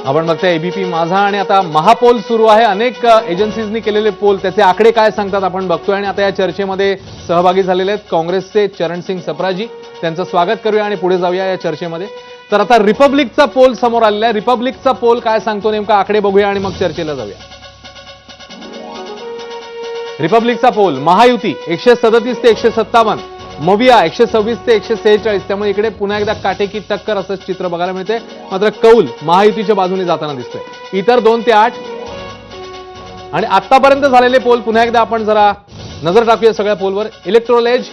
आपण बघतोय एबीपी माझा आणि आता महापोल सुरू आहे. अनेक एजन्सीजनी केलेले पोल, त्याचे आकडे काय सांगतात आपण बघतोय. आणि आता या चर्चेमध्ये सहभागी झालेले आहेत काँग्रेसचे चरणसिंग सप्राजी. त्यांचं स्वागत करूया आणि पुढे जाऊया या चर्चेमध्ये. तर आता रिपब्लिकचा पोल समोर आलेला आहे. रिपब्लिकचा पोल काय सांगतो नेमका आकडे बघूया आणि मग चर्चेला जाऊया. रिपब्लिकचा पोल महायुती 137 ते 157, मविया 126 ते 146. त्यामुळे इकडे पुन्हा एकदा काटेकी टक्कर असं चित्र बघायला मिळते. मात्र कौल महायुतीच्या बाजूने जाताना दिसतोय. इतर 2 ते 8 आणि आतापर्यंत झालेले पोल पुन्हा एकदा आपण जरा नजर टाकूया सगळ्या पोलवर. इलेक्ट्रोल एज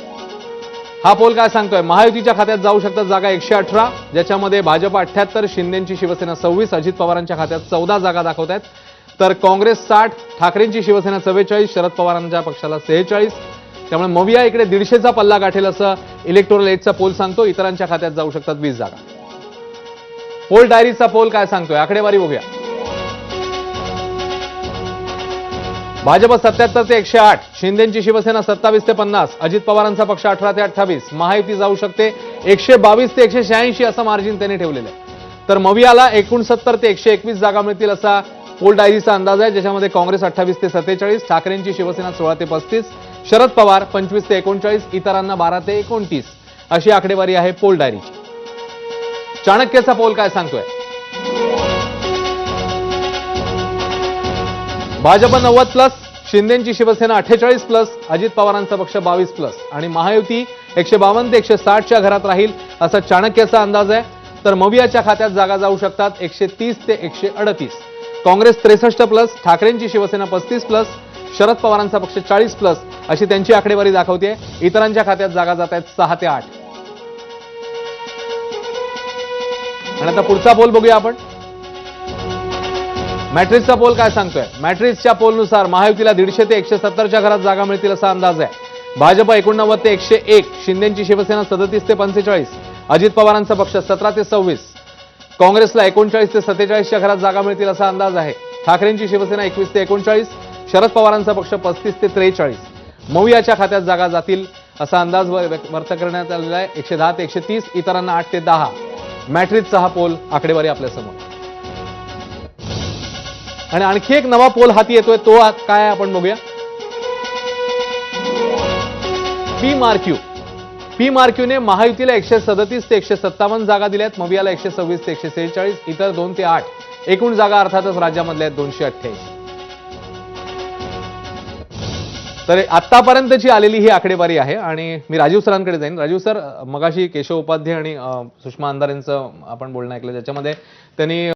हा पोल काय सांगतोय, महायुतीच्या खात्यात जाऊ शकतात जागा 118, ज्याच्यामध्ये भाजप 78, शिंदेची शिवसेना 26, अजित पवारांच्या खात्यात 14 जागा दाखवत आहेत. तर काँग्रेस 60, ठाकरेंची शिवसेना 44, शरद पवारांच्या पक्षाला 46. त्यामुळे मविया इकडे 150चा पल्ला गाठेल असं इलेक्टोरल एजचा पोल सांगतो. इतरांच्या खात्यात जाऊ शकतात 20 जागा. पोल डायरीचा पोल काय सांगतोय आकडेवारी बघूया. भाजप 77 ते 108, शिंदेची शिवसेना 27 ते 50, अजित पवारांचा पक्ष 18 ते 28, महायुती जाऊ शकते 122 ते 186 असं मार्जिन त्यांनी ठेवलेलं आहे. तर मवियाला 69 ते 121 जागा मिळतील असा पोल डायरीचा अंदाज आहे, ज्याच्यामध्ये काँग्रेस 28 ते 47, ठाकरेंची शिवसेना 16 ते 35, शरद पवार 25 ते 39, इतरांना 12 ते 29 अशी आकडेवारी आहे पोल डायरीची. चाणक्यचा पोल काय सांगतोय, भाजप 90+, शिंदेची शिवसेना 48+, अजित पवारांचा पक्ष 22+, आणि महायुती 152 ते 160च्या घरात राहील असा चाणक्यचा अंदाज आहे. तर मवियाच्या खात्यात जागा जाऊ शकतात 130 ते 138, काँग्रेस 63+, ठाकरेंची शिवसेना 35+, शरद पवारांचा पक्ष 40+, अशी त्यांची आकडेवारी दाखवते. इतरांच्या खात्यात जागा जात आहेत 6 ते 8. आणि आता पुढचा पोल बघूया आपण. मॅट्रिक्सचा पोल काय सांगतोय, मॅट्रिक्सच्या पोलनुसार महायुतीला 150 ते 170च्या घरात जागा मिळतील असा अंदाज आहे. भाजप 89 ते 101, शिंदेची शिवसेना 37 ते 45, अजित पवारांचा पक्ष 17 ते 26, काँग्रेसला 39 ते 47च्या घरात जागा मिळतील असा अंदाज आहे. ठाकरेंची शिवसेना 21 ते 39, शरद पवारांचा पक्ष 35 ते 43, मवियाच्या खात्यात जागा जातील असा अंदाज व्यक्त करण्यात आलेला आहे 110 ते 130, इतरांना 8 ते 10. मॅट्रिक्सचा हा पोल आकडेवारी आपल्यासमोर. आणि आणखी एक नवा पोल हाती येतोय, तो काय आपण बघूया. पी मार्क्यूने महायुतीला 137 ते 157 जागा दिल्यात, मवियाला 126 ते 146, इतर 2 ते 8. एकूण जागा अर्थातच राज्यामधल्या 288. तर आतापर्यंतची आलेली ही आकडेवारी आहे. आणि मी राजीव सरांकडे जाईन. राजीव सर, मगाशी केशव उपाध्ये आणि सुषमा अंधारेंचं आपण बोलणं ऐकलं, ज्याच्यामध्ये त्यांनी